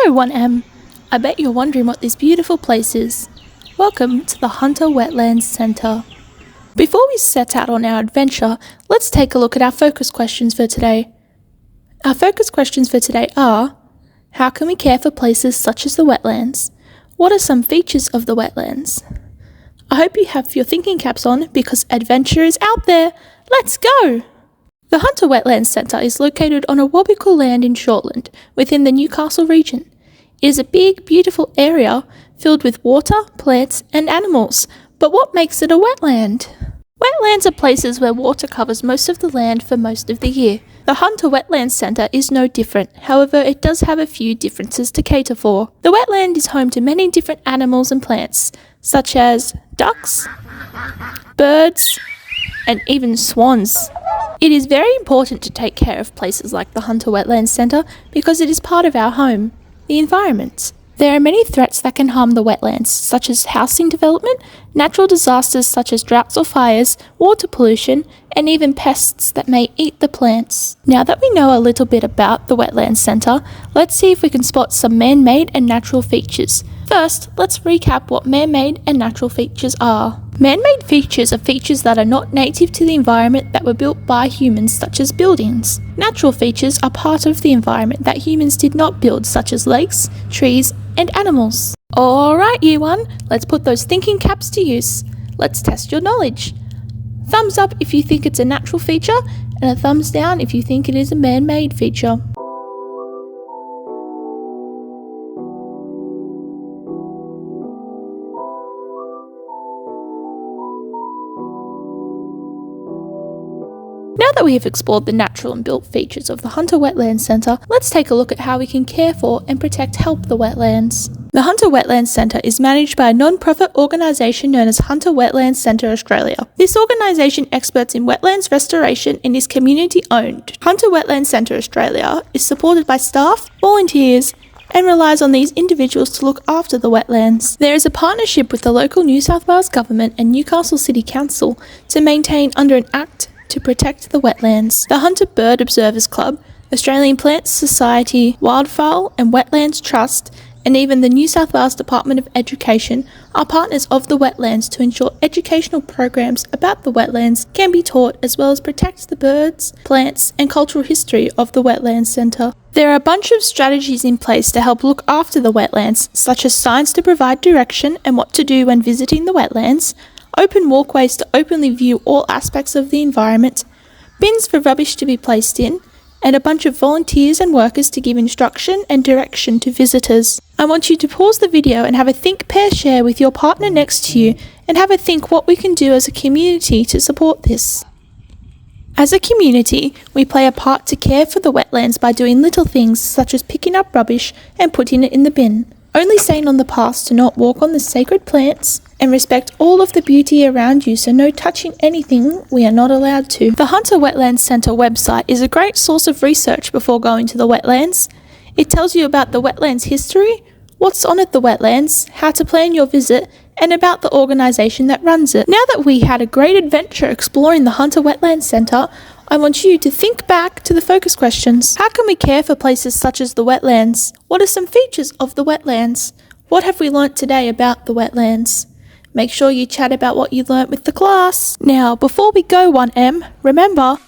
Hello 1M, I bet you're wondering what this beautiful place is. Welcome to the Hunter Wetlands Centre. Before we set out on our adventure, let's take a look at our focus questions for today. Our focus questions for today are: how can we care for places such as the wetlands? What are some features of the wetlands? I hope you have your thinking caps on because adventure is out there. Let's go! The Hunter Wetlands Centre is located on a Wabbical land in Shortland, within the Newcastle region. It is a big, beautiful area filled with water, plants and animals. But what makes it a wetland? Wetlands are places where water covers most of the land for most of the year. The Hunter Wetlands Centre is no different, however it does have a few differences to cater for. The wetland is home to many different animals and plants, such as ducks, birds and even swans. It is very important to take care of places like the Hunter Wetlands Centre because it is part of our home, the environment. There are many threats that can harm the wetlands, such as housing development, natural disasters such as droughts or fires, water pollution, and even pests that may eat the plants. Now that we know a little bit about the Wetlands Centre, let's see if we can spot some man-made and natural features. First, let's recap what man-made and natural features are. Man-made features are features that are not native to the environment that were built by humans, such as buildings. Natural features are part of the environment that humans did not build, such as lakes, trees, and animals. Alright, Year 1, let's put those thinking caps to use. Let's test your knowledge. Thumbs up if you think it's a natural feature, and a thumbs down if you think it is a man-made feature. Now that we have explored the natural and built features of the Hunter Wetlands Centre, let's take a look at how we can care for and help the wetlands. The Hunter Wetlands Centre is managed by a non-profit organisation known as Hunter Wetlands Centre Australia. This organisation experts in wetlands restoration and is community owned. Hunter Wetlands Centre Australia is supported by staff, volunteers, and relies on these individuals to look after the wetlands. There is a partnership with the local New South Wales Government and Newcastle City Council to maintain under an Act to protect the wetlands. The Hunter Bird Observers Club, Australian Plants Society, Wildfowl and Wetlands Trust, and even the New South Wales Department of Education are partners of the wetlands to ensure educational programs about the wetlands can be taught, as well as protect the birds, plants and cultural history of the Wetlands Centre. There are a bunch of strategies in place to help look after the wetlands, such as signs to provide direction and what to do when visiting the wetlands, open walkways to openly view all aspects of the environment, bins for rubbish to be placed in, and a bunch of volunteers and workers to give instruction and direction to visitors. I want you to pause the video and have a think, pair, share with your partner next to you and have a think what we can do as a community to support this. As a community, we play a part to care for the wetlands by doing little things such as picking up rubbish and putting it in the bin, only saying on the paths to not walk on the sacred plants, and respect all of the beauty around you, so no touching anything we are not allowed to. The Hunter Wetlands Centre website is a great source of research before going to the wetlands. It tells you about the wetlands history, what's on at the wetlands, how to plan your visit, and about the organisation that runs it. Now that we had a great adventure exploring the Hunter Wetlands Centre, I want you to think back to the focus questions. How can we care for places such as the wetlands? What are some features of the wetlands? What have we learnt today about the wetlands? Make sure you chat about what you learnt with the class. Now, before we go 1M, remember,